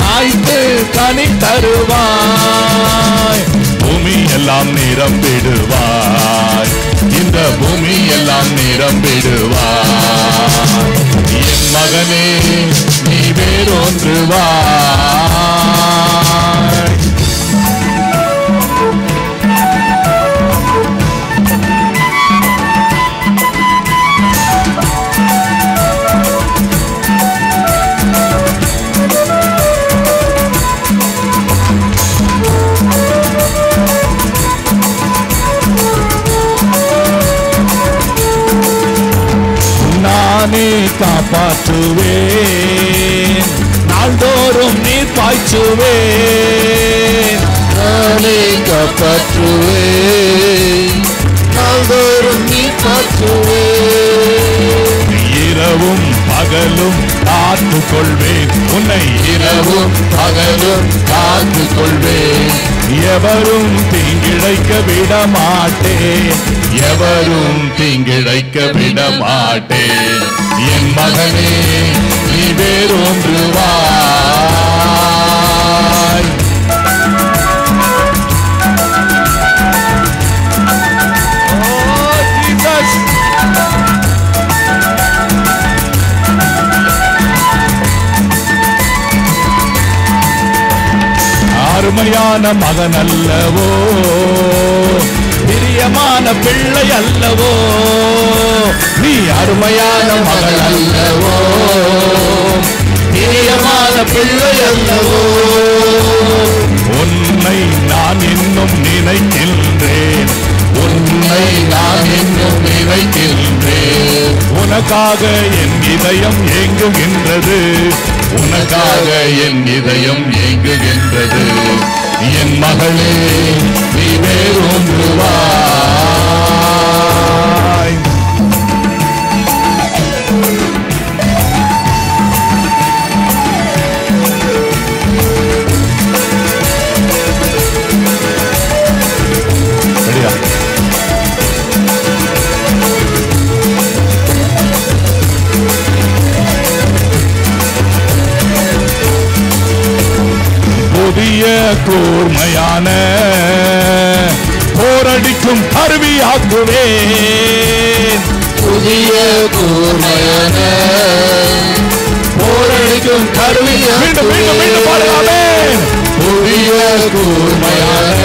Speaker 1: காய்த்து கனி தருவாய், பூமி எல்லாம் நிரம்பிடுவாய், இந்த பூமி எல்லாம் நிரம்பிடுவாய். என் மகனே நீ வேறொன்றுவாய். நானே காப்பாற்றுவேன், நாள்தோறும் நீர் பாய்ச்சுவேன்,
Speaker 3: நானே காப்பாற்றுவேன், நாள்தோறும் நீர் பாய்ச்சுவேன்,
Speaker 1: இரவும் பகலும் காத்து கொள்வேன், உன்னை
Speaker 3: இரவும் பகலும் காத்து கொள்வேன்,
Speaker 1: எவரும் தீங்கிழைக்க விட மாட்டேன், எவரும் தீங்கிழைக்க விட மாட்டேன்.
Speaker 3: என் மகனே நீ வேறொன்றுவாய்.
Speaker 1: அருமையான மகன் அல்லவோ, பிரியமான பிள்ளை அல்லவோ,
Speaker 3: நீ அருமையான மகள் அல்லவோ, பிரியமான பிள்ளை அல்லவோ,
Speaker 1: உன்னை நான் இன்னும் நினைக்கின்றேன்,
Speaker 3: உன்னை நான் இன்னும் நினைக்கின்றேன்,
Speaker 1: உனக்காக என் இதயம் ஏங்குகின்றது, உனக்காக என் இதயம் ஏங்குகின்றது. என் மகளே நீ வேறொன்றுவாய். புதிய கூர்மையான போரடிக்கும் கருவியாக்குவேன்,
Speaker 3: புதிய கூர்மையான போரடிக்கும் கருவியாக்குவேன்.
Speaker 1: மீண்டும் மீண்டும் மீண்டும் பாடலாமே.
Speaker 3: புதிய கூர்மையான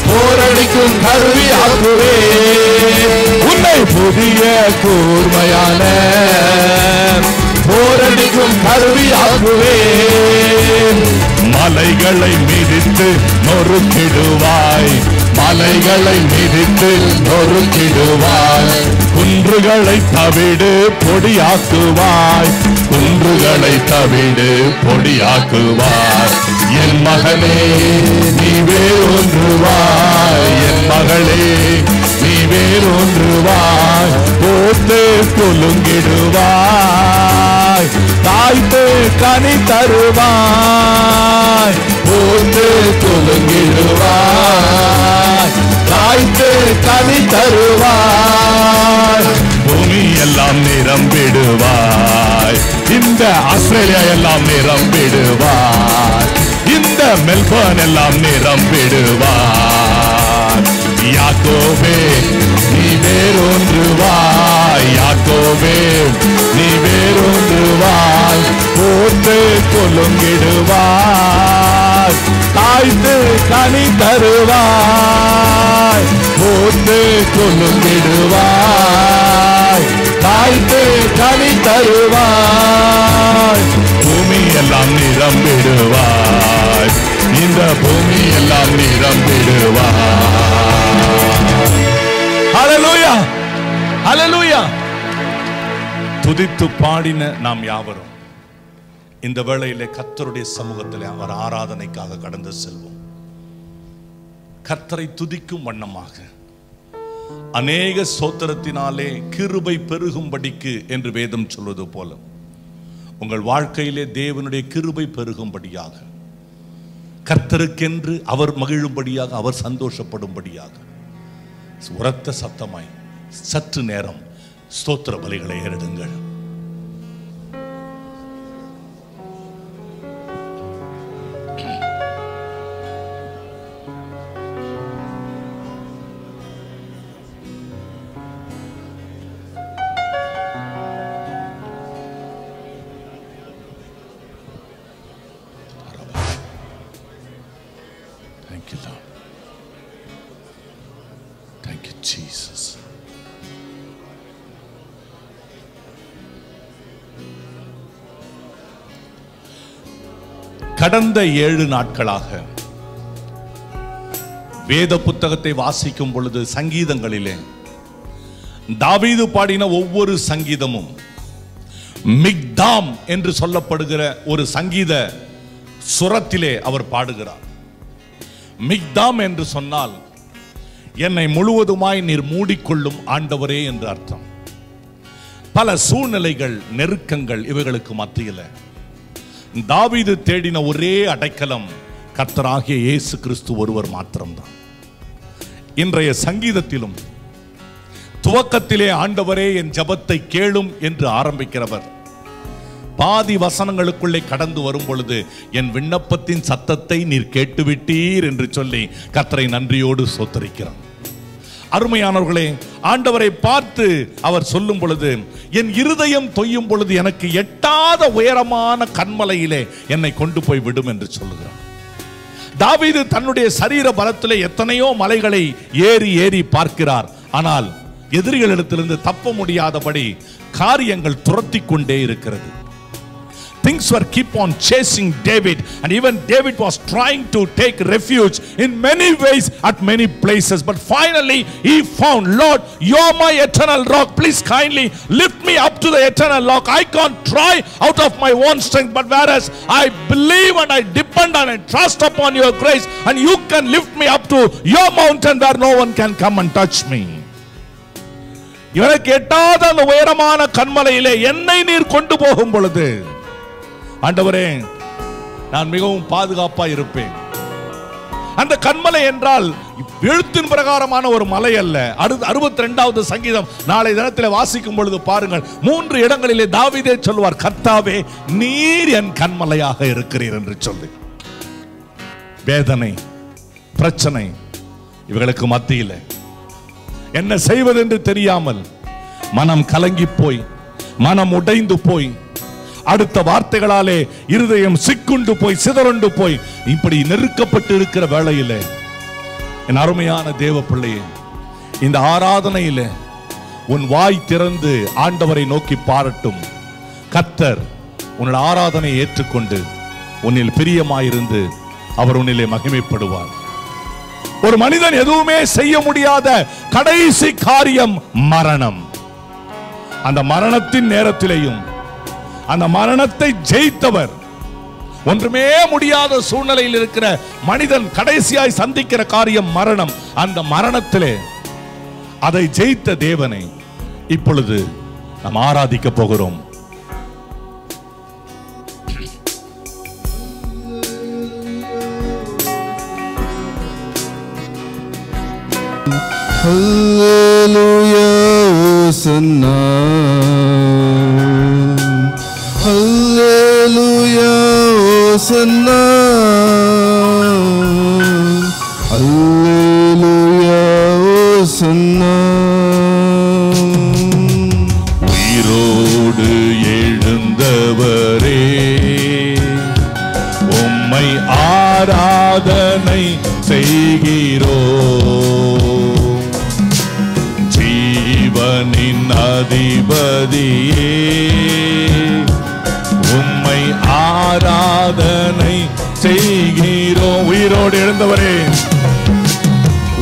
Speaker 3: போரடிக்கும் கருவியாக்குவேன்.
Speaker 1: உன்னை புதிய கூர்மையான
Speaker 3: போரடிக்கும் கருவியாக்குவேன்.
Speaker 1: மலைகளை மிதித்து நொறுக்கிடுவாய்,
Speaker 3: மலைகளை மிதித்து நொறுக்கிடுவாய்.
Speaker 1: குன்றுகளை தவிடு பொடியாக்குவாய்,
Speaker 3: குன்றுகளை தவிடு பொடியாக்குவாய்.
Speaker 1: என் மகனே
Speaker 3: நீ வேறொன்றுவாய்.
Speaker 1: என் மகளே நீ வேறொன்றுவாய். போட்டு குலுங்கிடுவாய், தாய்த்து கனி தருவாய்.
Speaker 3: போட்டு குலுங்கிடுவாய், தாய்த்து கனி தருவாய்.
Speaker 1: பூமி எல்லாம் நிரம்பிடுவாய், இந்த ஆஸ்திரேலியா எல்லாம் நிரம்பிடுவாய், இந்த மெல்பர்ன் எல்லாம் நிரம்பிடுவாய். யாக்கோபே நீ வேறொன்றுவாய், யாக்கோபே நீ வேறொன்றுவாய். போட்டு கொலுங்கிடுவாய், தாய்த்து கனி தருவாய். போட்டு கொலுங்கிடுவாய், தாய்த்து கனி தருவாய். பூமி எல்லாம் நிரம்பிடுவாய், இந்த பூமி எல்லாம் நிரம்பிடுவாய். ஹல்லேலூயா, ஹல்லேலூயா. துதித்து பாடின நாம் யாவரும் இந்த வேளையிலே கர்த்தருடைய சமூகத்தில் அவர் ஆராதனைக்காக கடந்து செல்வோம். கர்த்தரை துதிக்கும் வண்ணமாக அநேக ஸ்தோத்திரத்தினாலே கிருபை பெருகும்படிக்கு என்று வேதம் சொல்வது போல உங்கள் வாழ்க்கையிலே தேவனுடைய கிருபை பெருகும்படியாக, கர்த்தருக்கென்று அவர் மகிழும்படியாக, அவர் சந்தோஷப்படும்படியாக உரத்த சத்தமாய் சற்று நேரம் ஸ்தோத்திர பலிகளை ஏறிடுங்கள். Thank you, Lord. Thank you, Jesus. கடந்த 7 நாட்களாக வேத புத்தகத்தை வாசிக்கும் பொழுது சங்கீதங்களிலே தாவீது பாடின ஒவ்வொரு சங்கீதமும் மிக்தாம் என்று சொல்லப்படுகிற ஒரு சங்கீத சுரத்திலே அவர் பாடுகிறார். மிக்தாம் என்று சொன்னால் என்னை முழுவதுமாய் நீர் மூடிக்கொள்ளும் ஆண்டவரே என்று அர்த்தம். பல சூழ்நிலைகள், நெருக்கங்கள், இவைகளுக்கு மத்தியில் தாவீது தேடின ஒரே அடைக்கலம் கர்த்தராகிய இயேசு கிறிஸ்து ஒருவர் மாத்திரம்தான். இன்றைய சங்கீதத்திலும் துவக்கத்திலே ஆண்டவரே என் ஜெபத்தை கேளும் என்று ஆரம்பிக்கிறவர் பாதி வசனங்களுக்குள்ளே கடந்து வரும் பொழுது என் விண்ணப்பத்தின் சத்தத்தை நீர் கேட்டுவிட்டீர் என்று சொல்லி கர்த்தரை நன்றியோடு ஸ்தோத்திரிக்கிறார். அருமையானவர்களே, ஆண்டவரை பார்த்து அவர் சொல்லும் பொழுது என் இருதயம் தொய்யும் பொழுது எனக்கு எட்டாத உயரமான கன்மலையிலே என்னை கொண்டு போய் விடும் என்று சொல்லுகிறார். தாவீது தன்னுடைய சரீர பலத்திலே எத்தனையோ மலைகளை ஏறி ஏறி பார்க்கிறார். ஆனால் எதிரிகளிடத்திலிருந்து தப்ப முடியாதபடி காரியங்கள் துரத்தி கொண்டே இருக்கிறது. things were keep on chasing David, and even David was trying to take refuge in many ways at many places, but finally he found, Lord, you're my eternal rock, please kindly lift me up to the eternal rock. I can't try out of my own strength, but whereas I believe and I depend and I trust upon your grace, and you can lift me up to your mountain where no one can come and touch me. இவனுக்கு எட்டாத அந்த உயரமான கன்மலையிலே என்னை நீர் கொண்டு போகும் பொழுது, ஆண்டவரே, நான் மிகவும் பாதுகாப்பா இருப்பேன். அந்த கன்மலை என்றால் எழுத்தின் பிரகாரமான ஒரு மலை அல்ல. 62வது சங்கீதம் நாளை தினத்தில் வாசிக்கும் பொழுது பாருங்கள், 3 இடங்களிலே தாவீதே சொல்வார், கர்த்தாவே நீர் என் கன்மலையாக இருக்கிறீர் என்று சொல்லி. வேதனை, பிரச்சனை இவர்களுக்கு மத்தியில் என்ன செய்வதென்று தெரியாமல் மனம் கலங்கி போய், மனம் உடைந்து போய், அடுத்த வார்த்தைகளாலே இருதயம் சிக்குண்டு போய், சிதறண்டு போய், இப்படி நெருக்கப்பட்டு இருக்கிற வேளையிலே என் அருமையான தேவ பிள்ளையே, இந்த ஆராதனையிலே உன் வாய் திறந்து ஆண்டவரை நோக்கி பாரட்டும். கர்த்தர் உன் ஆராதனையை ஏற்றுக்கொண்டு உன்னில் பிரியமாயிருந்து அவர் உன்னிலே மகிமைப்படுவார். ஒரு மனிதன் எதுவுமே செய்ய முடியாத கடைசி காரியம் மரணம். அந்த மரணத்தின் நேரத்திலேயும் அந்த மரணத்தை ஜெயித்தவர், ஒன்றுமே முடியாத சூழ்நிலையில் இருக்கிற மனிதன் கடைசியாய் சந்திக்கிற காரியம் மரணம். அந்த மரணத்திலே அதை ஜெயித்த தேவனை இப்பொழுது நாம் ஆராதிக்க போகிறோம்.
Speaker 3: Hallelujah, Hosanna. Hallelujah, Hosanna. Hallelujah, Hosanna.
Speaker 1: உயிரோடு எழுந்தவரே, உம்மை ஆராதனை செய்கிறோம். ஜீவனின் அதிபதியே, உம்மை ஆராதனை செய்கிறோம். உயிரோடு எழுந்தவரே,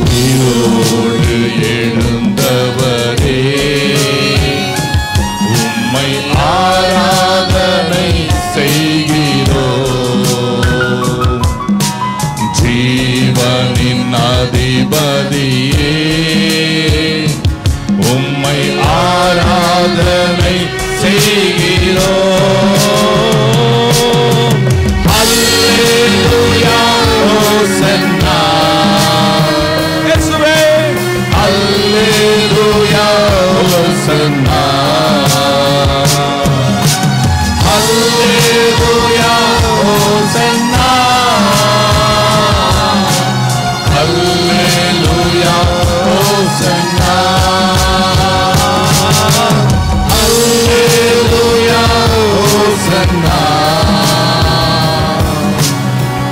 Speaker 1: உயிரோடு எழுந்தவரே, உம்மை ஆராதனை செய்கிறோம். ஜீவனின் அதிபதியே, உம்மை ஆராதனை செய்கிறோம். அல்லேலூயா, ஹோசன்னா. இயேசுவே, அல்லேலூயா, ஹோசன்னா. அல்லேலூயா, ஹோசன்னா. அல்லேலூயா, ஹோசன்னா. Hallelujah, Hosanna.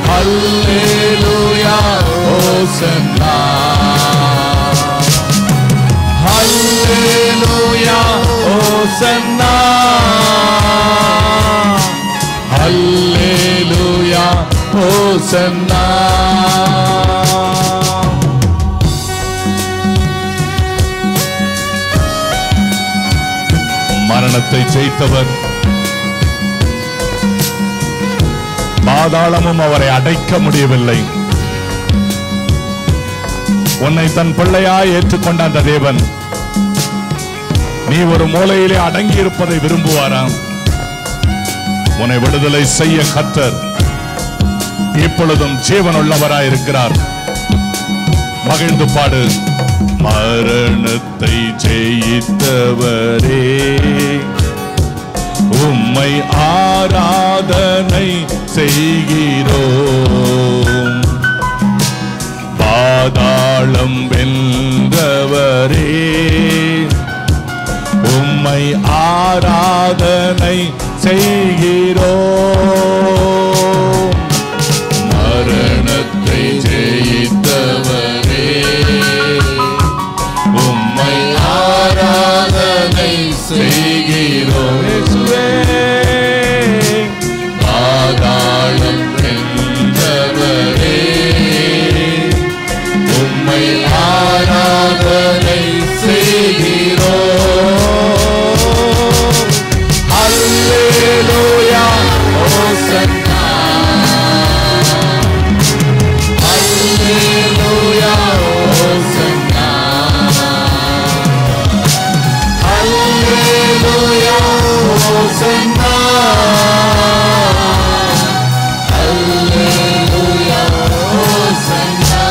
Speaker 1: Hallelujah, Hosanna. Hallelujah, Hosanna. Hallelujah, Hosanna. மரணத்தை ஜெயித்தவர், பாதாளமும் அவரை அடைக்க முடியவில்லை. உன்னை தன் பிள்ளையாய் ஏற்றுக்கொண்ட அந்த தேவன், நீ ஒரு மூலையிலே அடங்கி இருப்பதை விரும்புவாராம். உன்னை விடுதலை செய்ய கர்த்தர் இப்பொழுதும் ஜீவனுள்ளவராய் இருக்கிறார். மகிழ்ந்து பாடு. மரணத்தை ஜெயித்தவரே, உம்மை ஆராதனை செய்கிறோம். பாதாளம் வென்றவரே, உம்மை ஆராதனை செய்கிறோம். மரணத்தை ஜெயித்தவரே, உம்மை ஆராதனை செய்கிறோம்.
Speaker 3: Hosanna. Hallelujah, Hosanna.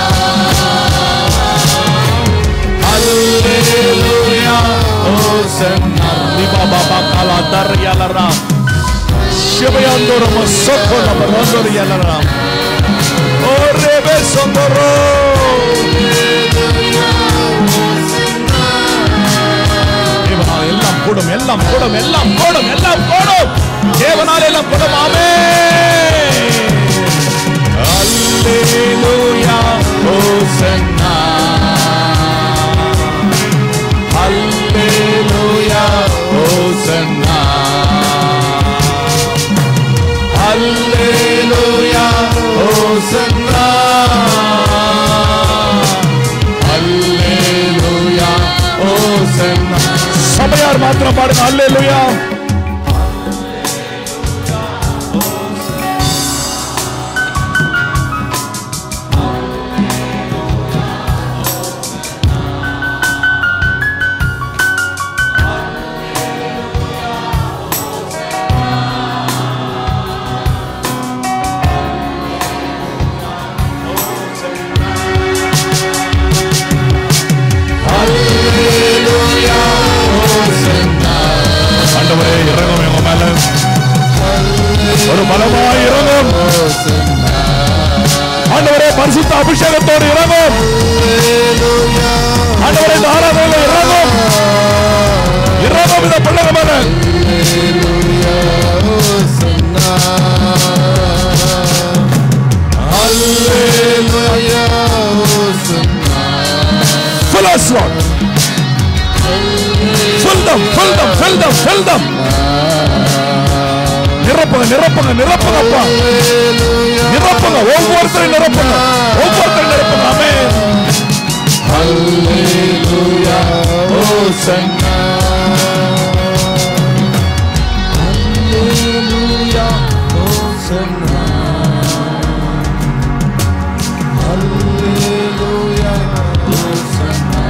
Speaker 3: Hallelujah, Hosanna.
Speaker 1: Riba baba kala daryalara. Shibayandoro masoko na barandoro yalara. Orebe sondoro. எல்லாம் கூடும் எல்லாம் கூடும் எல்லாம் கூடும் எல்லாம் கூடும் தேவனால் எல்லாம் கூடும் ஆமென்.
Speaker 3: Hallelujah, Hosanna. Hallelujah, Hosanna. Hallelujah, Hosanna. Hallelujah, Hosanna.
Speaker 1: சபையார் மாத்திரம் பாடுங்க அல்லேலூயா. ஆண்டவரே இறங்கும் எங்க மேல ஒரு பலமாய் இறங்கும். ஆண்டவரே பரிசுத்த அபிஷேகத்தோடு இறங்கும். ஆண்டவரே இந்த ஆராதனையில இறங்கும். இறங்கும் இந்த பிள்ளைங்க மேல. Fill us, Lord. Fill them, fill them, fill them, fill them. நிரப்புங்க நிரப்புங்க நிரப்புங்க அப்பா. நிரப்புங்க ஒவ்வொருத்தரையும் நிரப்புங்க. ஒவ்வொருத்தரையும் நிரப்புங்க. ஆமென்.
Speaker 3: Hallelujah, Hosanna. Hallelujah, Hosanna. Hallelujah, Hosanna.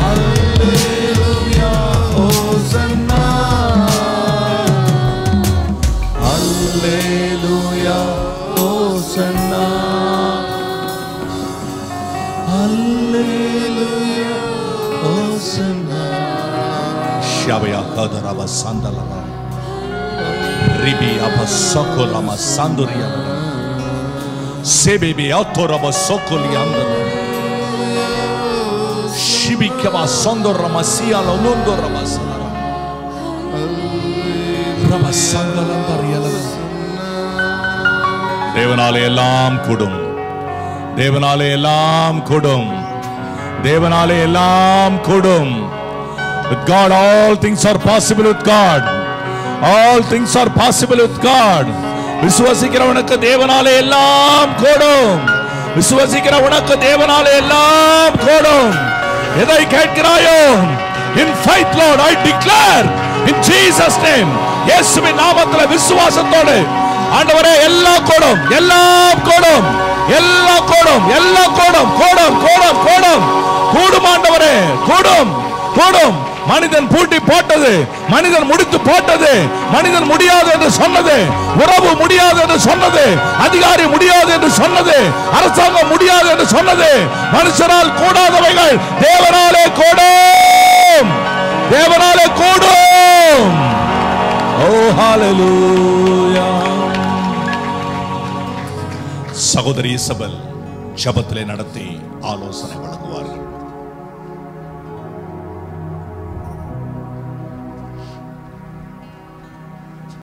Speaker 3: Hallelujah, Hosanna. Hallelujah, Hosanna. Hallelujah, Hosanna.
Speaker 1: ஷாபயா கதரவ சந்தலவ. ரிபி அபசகோலம சந்துரியா. செபிபி அத்தோரவ சோகோலியாந்தல. ஷிபிகவ சந்தோரம சியால லோந்தோரம சலர. ரவ சந்தலம் பரியல. தேவனாலே எல்லாம் கூடும். தேவனாலே எல்லாம் கூடும். தேவனாலே எல்லாம் கூடும். With God all things are possible with God. All things are possible with God. விசுவாசிக்கிறவனுக்கு தேவனாலே எல்லாம் கூடும். விசுவாசிக்கிறவனுக்கு தேவனாலே எல்லாம் கூடும். எதை கேட்கிறாயோ? In faith, Lord, I declare in Jesus name. இயேசுவின் நாமத்தில் விசுவாசத்தோடு ஆண்டவரே எல்லாம் கூடும். எல்லாம் கூடும். எல்லாம் கூடும். எல்லாம் கூடும். கூடும் கூடும் கூடும். கூடும் ஆண்டவரே. கூடும் கூடும். மனிதன் பூட்டி போட்டது, மனிதன் முடித்து போட்டது, மனிதன் முடியாது என்று சொன்னது, உறவு முடியாது என்று சொன்னது, அதிகாரி முடியாது என்று சொன்னது, அரசாங்கம் முடியாது என்று சொன்னது, மனுஷனால் கூடாதவைகள் தேவனாலே கூடும். தேவனாலே கூடும். ஓ ஹalleluya. சகோதரி இசபெல் ஜெபத்திலே நடத்தி ஆலோசனை வழங்குவார்கள்.